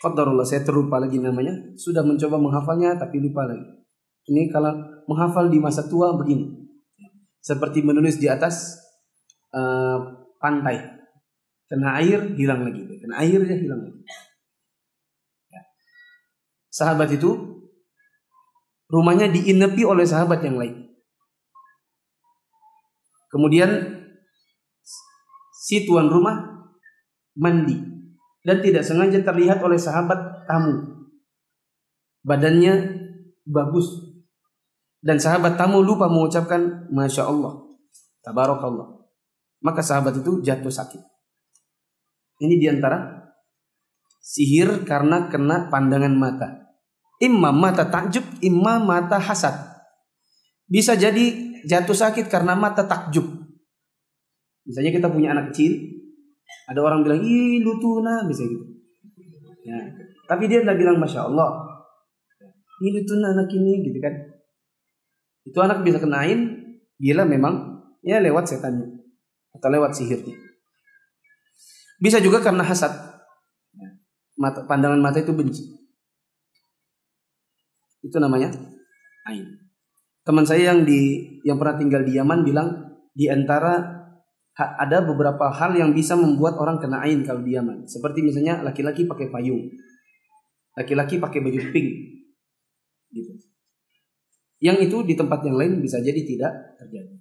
qadarullah saya terlupa lagi namanya, sudah mencoba menghafalnya tapi lupa lagi. Ini kalau menghafal di masa tua begini, seperti menulis di atas pantai, kena air hilang lagi, kena airnya hilang lagi. Sahabat itu rumahnya diinepi oleh sahabat yang lain. Kemudian si tuan rumah mandi dan tidak sengaja terlihat oleh sahabat tamu. Badannya bagus dan sahabat tamu lupa mengucapkan Masya Allah, Tabarakallah. Maka sahabat itu jatuh sakit. Ini diantara sihir karena kena pandangan mata. Imma mata takjub, imma mata hasad. Bisa jadi jatuh sakit karena mata takjub. Misalnya kita punya anak kecil, ada orang bilang, ih lutuna, bisa gitu. Ya. Tapi dia tidak bilang Masya Allah, ih lutuna anak ini, gitu kan. Itu anak bisa kenain, gila memang, ya lewat setannya. Atau lewat sihirnya. Bisa juga karena hasad. Pandangan mata itu benci. Itu namanya ain. Teman saya yang pernah tinggal di Yaman bilang, di antara ada beberapa hal yang bisa membuat orang kena ain kalau di Yaman. Seperti misalnya laki-laki pakai payung, laki-laki pakai baju pink, gitu. Yang itu di tempat yang lain bisa jadi tidak terjadi.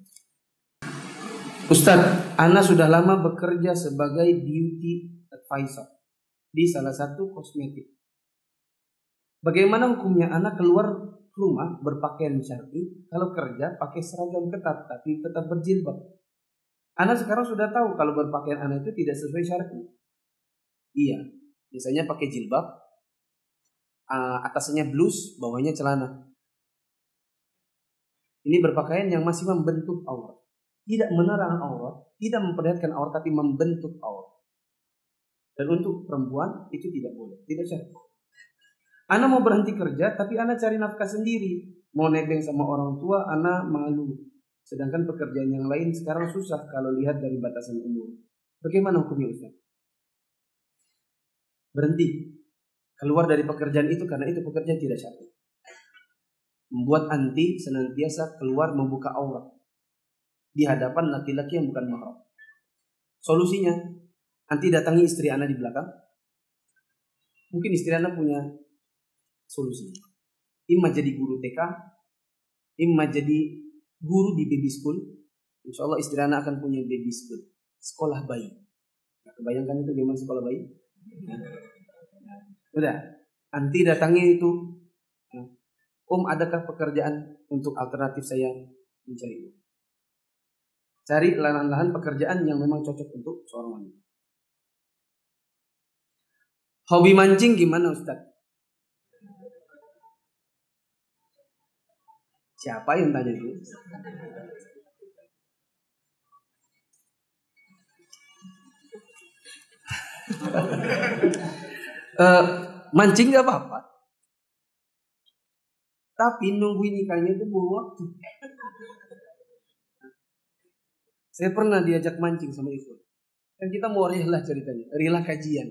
Ustadz, Ana sudah lama bekerja sebagai beauty advisor di salah satu kosmetik. Bagaimana hukumnya Ana keluar rumah berpakaian syar'i kalau kerja pakai seragam ketat tapi tetap berjilbab? Ana sekarang sudah tahu kalau berpakaian Ana itu tidak sesuai syar'i. Iya, biasanya pakai jilbab, atasnya blus, bawahnya celana. Ini berpakaian yang masih membentuk aurat, tidak menerang aurat, tidak memperlihatkan aurat, tapi membentuk aurat. Dan untuk perempuan itu tidak boleh, tidak syar'i. Ana mau berhenti kerja, tapi Ana cari nafkah sendiri. Mau nebeng sama orang tua, Ana malu. Sedangkan pekerjaan yang lain sekarang susah kalau lihat dari batasan umur. Bagaimana hukumnya Ustaz? Berhenti. Keluar dari pekerjaan itu karena itu pekerjaan tidak syar'i. Membuat anti senantiasa keluar membuka aurat di hadapan laki-laki yang bukan mahram. Solusinya, anti datangi istri Ana di belakang. Mungkin istri Ana punya solusi. Imma jadi guru TK, imma jadi guru di baby school. Insya Allah istri Ana akan punya baby school, sekolah bayi. Nah, kebayangkan itu gimana sekolah bayi? Udah, anti datangi itu. Adakah pekerjaan untuk alternatif saya mencari? Cari lahan-lahan pekerjaan yang memang cocok untuk seorang wanita. Hobi mancing gimana Ustaz? Siapa yang tanya itu? Mancing gak apa-apa, tapi nungguin ikannya itu buang waktu. Saya pernah diajak mancing sama Ikhwan. Dan kita mau rilah ceritanya, rilah kajian.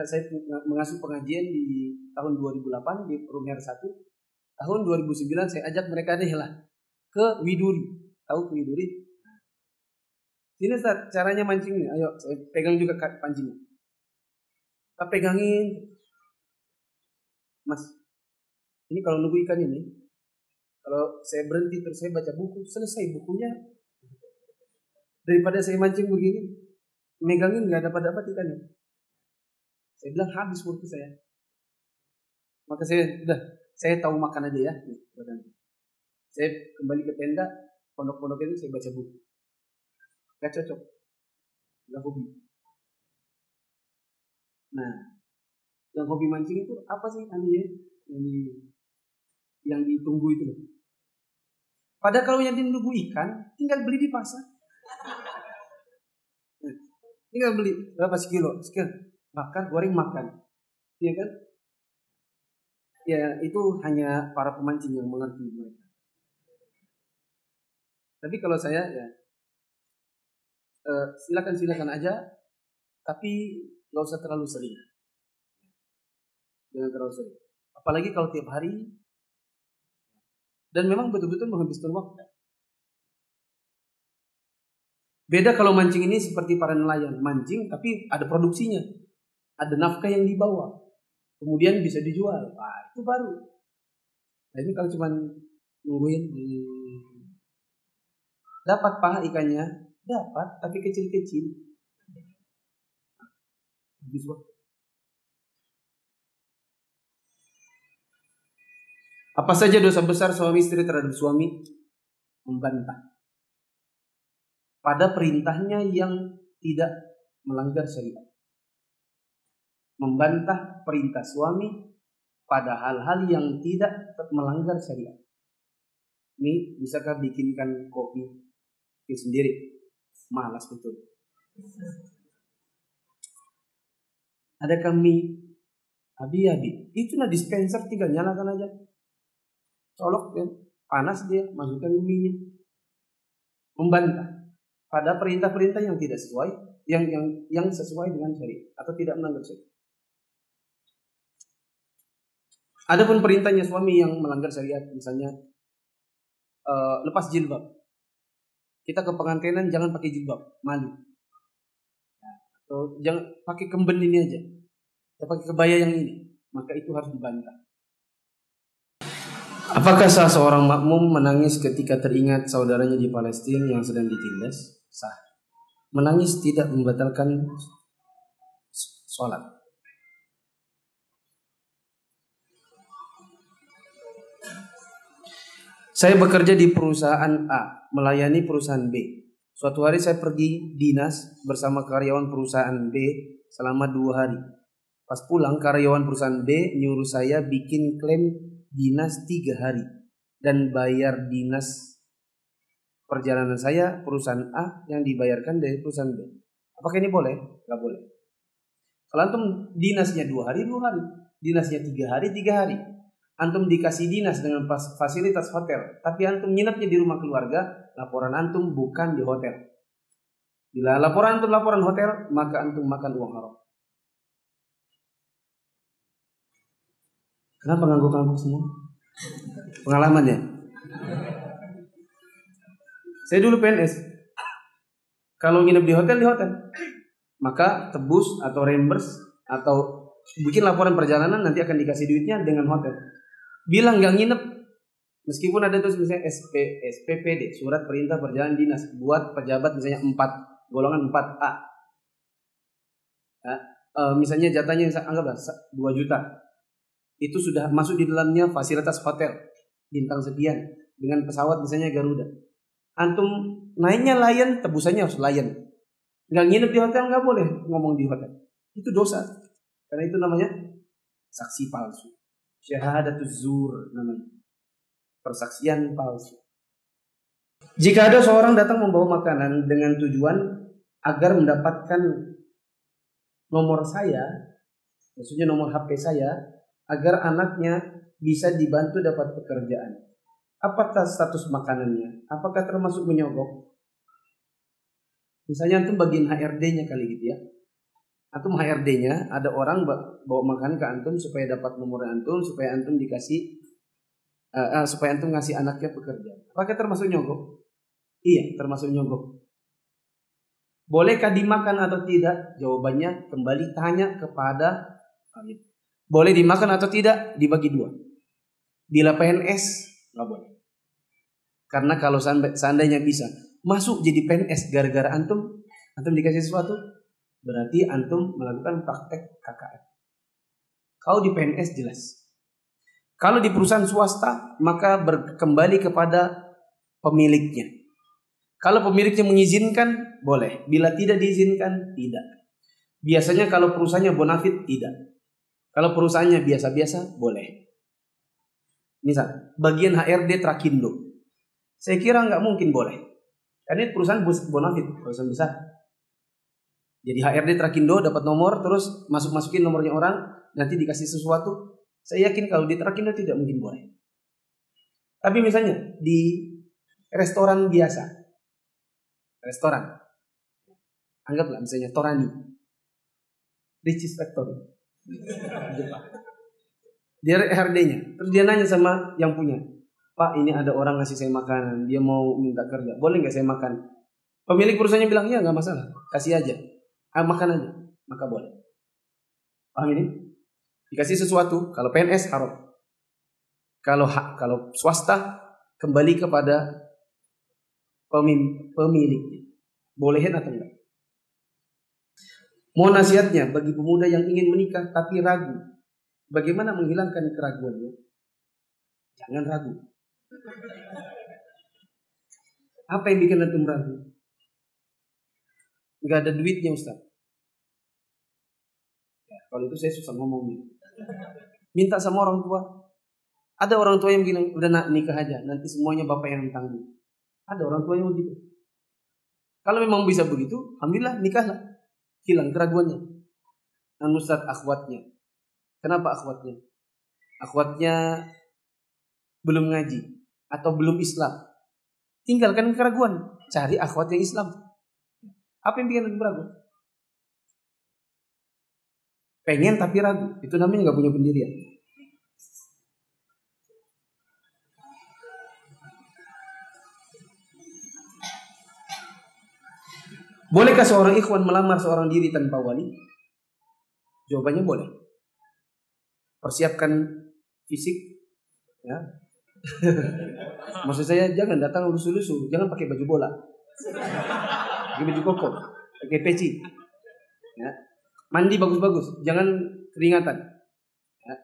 Saya mengasuh pengajian di tahun 2008 di Rumher 1. Tahun 2009 saya ajak mereka rilah ke Widuri. Tahu ke Widuri? Ini Ustaz, caranya mancingnya. Ayo, saya pegang juga pancingnya. Kita pegangin. Mas, ini kalau nunggu ikan ini, kalau saya berhenti terus saya baca buku, selesai bukunya. Daripada saya mancing begini, megangin nggak dapat ikannya. Saya bilang habis waktu saya. Maka saya tahu makan aja ya. Nih, saya kembali ke tenda, pondok-pondok itu saya baca buku. Gak cocok, gak hobi. Nah, yang hobi mancing itu apa sih anunya? Yang ditunggu itu loh. Padahal kalau yang ditunggu ikan, tinggal beli di pasar. Tinggal beli berapa sekilo? Sekian. Bakar, goreng, makan. Iya kan? Ya itu hanya para pemancing yang mengerti mereka. Tapi kalau saya ya silakan aja, tapi gak usah terlalu sering. Jangan terlalu sering. Apalagi kalau tiap hari dan memang betul-betul menghabiskan waktu. Beda kalau mancing ini seperti para nelayan, mancing tapi ada produksinya, ada nafkah yang dibawa, kemudian bisa dijual. Wah, itu baru. Nah ini kalau cuma nungguin dapat paha ikannya, dapat tapi kecil-kecil. Habis waktu. Apa saja dosa besar suami istri terhadap suami? Membantah pada perintahnya yang tidak melanggar syariat. Membantah perintah suami pada hal-hal yang tidak melanggar syariat. Ini bisakah bikinkan kopi sendiri? Malas betul. Ada kami abi-abi, itu nah dispenser tinggal nyalakan aja. Colok ya, panas dia, masukkan minyak. Membantah pada perintah-perintah yang tidak sesuai, yang sesuai dengan syariat atau tidak melanggar syariat. Adapun perintahnya suami yang melanggar syariat, misalnya lepas jilbab. Kita ke pengantinan jangan pakai jilbab, malu. Atau jangan pakai kemben ini aja, kita pakai kebaya yang ini, maka itu harus dibantah. Apakah sah seorang makmum menangis ketika teringat saudaranya di Palestina yang sedang ditindas? Sah. Menangis tidak membatalkan sholat. Saya bekerja di perusahaan A, melayani perusahaan B. Suatu hari saya pergi dinas bersama karyawan perusahaan B selama 2 hari. Pas pulang, karyawan perusahaan B nyuruh saya bikin klaim dinas 3 hari dan bayar dinas perjalanan saya perusahaan A yang dibayarkan dari perusahaan B. Apakah ini boleh? Gak boleh. Kalau antum dinasnya 2 hari, 2 hari. Dinasnya 3 hari, 3 hari. Antum dikasih dinas dengan fasilitas hotel, tapi antum nginepnya di rumah keluarga, laporan antum bukan di hotel. Bila laporan antum laporan hotel, maka antum makan uang haram. Kenapa ngangguk-ngangguk semua? Pengalamannya. Saya dulu PNS. Kalau nginep di hotel, maka tebus atau reimburse atau bikin laporan perjalanan, nanti akan dikasih duitnya dengan hotel. Bilang nggak nginep, meskipun ada tuh misalnya SPPD, surat perintah perjalanan dinas, buat pejabat misalnya 4, golongan 4A. Ya, misalnya jatahnya anggaplah 2 juta. Itu sudah masuk di dalamnya fasilitas hotel bintang sekian dengan pesawat misalnya Garuda. Antum naiknya Lion, tebusannya harus Lion. Nggak nginep di hotel nggak boleh ngomong di hotel. Itu dosa. Karena itu namanya saksi palsu. Syahadatuz zur namanya. Persaksian palsu. Jika ada seorang datang membawa makanan dengan tujuan agar mendapatkan nomor saya, maksudnya nomor HP saya, agar anaknya bisa dibantu dapat pekerjaan. Apakah status makanannya? Apakah termasuk menyogok? Misalnya antum bagian HRD-nya kali gitu ya. Antum HRD-nya, ada orang bawa makanan ke antum supaya dapat nomor antum, supaya antum dikasih, supaya antum ngasih anaknya pekerjaan. Apakah termasuk nyogok? Iya, termasuk nyogok. Bolehkah dimakan atau tidak? Jawabannya kembali tanya kepada kami. Boleh dimakan atau tidak? Dibagi 2. Bila PNS, nggak boleh. Karena kalau seandainya bisa masuk jadi PNS gara-gara antum dikasih sesuatu, berarti antum melakukan praktek KKN. Kalau di PNS jelas. Kalau di perusahaan swasta, maka kembali kepada pemiliknya. Kalau pemiliknya mengizinkan, boleh. Bila tidak diizinkan, tidak. Biasanya kalau perusahaannya bonafit, tidak. Kalau perusahaannya biasa-biasa, boleh. Misal, bagian HRD Trakindo. Saya kira nggak mungkin boleh. Karena ini perusahaan bonafit, perusahaan besar. Jadi HRD Trakindo dapat nomor, terus masukin nomornya orang, nanti dikasih sesuatu. Saya yakin kalau di Trakindo tidak mungkin boleh. Tapi misalnya di restoran biasa, anggaplah misalnya Torani, Ricis Factory, dia HRD-nya, terus dia nanya sama yang punya, Pak, ini ada orang ngasih saya makanan, dia mau minta kerja, boleh nggak saya makan? Pemilik perusahaannya bilang, ya nggak masalah, kasih aja, makan aja, maka boleh. Paham ini? Dikasih sesuatu, kalau PNS haram. Kalau swasta kembali kepada pemiliknya, bolehin atau enggak? Mohon nasihatnya bagi pemuda yang ingin menikah tapi ragu, bagaimana menghilangkan keraguannya? Jangan ragu. Apa yang bikin antum ragu? Enggak ada duitnya, Ustaz. Ya, kalau itu saya susah ngomongnya. Minta sama orang tua. Ada orang tua yang bilang, udah nak nikah aja, nanti semuanya bapak yang tanggung. Ada orang tua yang begitu. Kalau memang bisa begitu, alhamdulillah nikahlah. Hilang keraguannya. Dan Ustaz, akhwatnya. Kenapa akhwatnya? Akhwatnya belum ngaji atau belum Islam. Tinggalkan keraguan, cari akhwat yang Islam. Apa yang bikin antum ragu? Pengen tapi ragu, itu namanya nggak punya pendirian. Bolehkah seorang ikhwan melamar seorang diri tanpa wali? Jawabannya boleh. Persiapkan fisik, ya, Maksud saya jangan datang lusuh-lusuh, jangan pakai baju bola, pakai baju koko, pakai peci. Ya. Mandi bagus-bagus, jangan keringatan. Ya.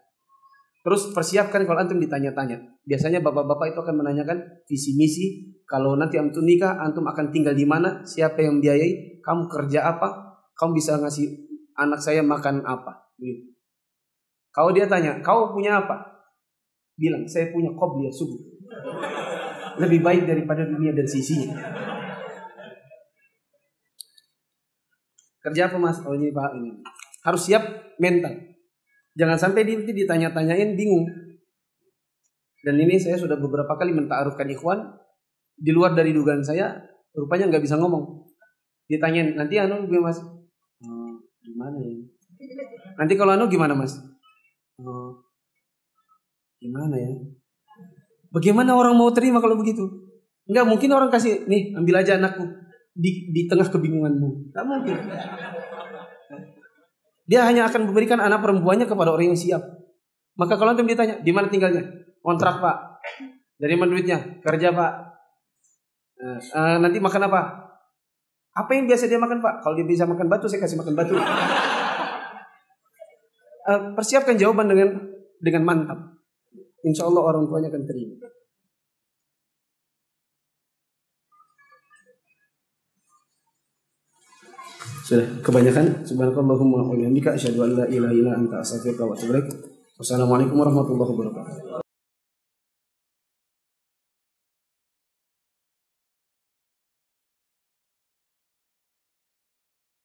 Terus persiapkan kalau antum ditanya-tanya. Biasanya bapak-bapak itu akan menanyakan visi misi. Kalau nanti antum nikah, antum akan tinggal di mana? Siapa yang biayai? Kamu kerja apa? Kamu bisa ngasih anak saya makan apa? Gitu. Kalau dia tanya, kau punya apa? Bilang, saya punya qobliyah subuh. Lebih baik daripada dunia dan sisinya. Kerja apa mas? Oh ini pak ini. Harus siap mental. Jangan sampai nanti ditanya-tanyain bingung. Dan ini saya sudah beberapa kali menta'arufkan ikhwan. Di luar dari dugaan saya, rupanya nggak bisa ngomong. Ditanyain, nanti anu gimana mas? Gimana ya? Nanti kalau anu gimana mas? Gimana ya? Bagaimana orang mau terima kalau begitu? Enggak mungkin orang kasih, nih ambil aja anakku di tengah kebingunganmu. Enggak mungkin. Dia hanya akan memberikan anak perempuannya kepada orang yang siap. Maka kalau antum ditanya, di mana tinggalnya? Kontrak pak. Dari mana duitnya? Kerja pak. Nanti makan apa? Apa yang biasa dia makan pak? Kalau dia bisa makan batu, saya kasih makan batu. Persiapkan jawaban dengan mantap. Insya Allah orang tuanya akan terima. Sudah kebanyakan. Subhanakallahumma wa bihamdika asyhadu an la ilaha illa anta astaghfiruka wa atubu ilaik. Wassalamualaikum warahmatullahi wabarakatuh.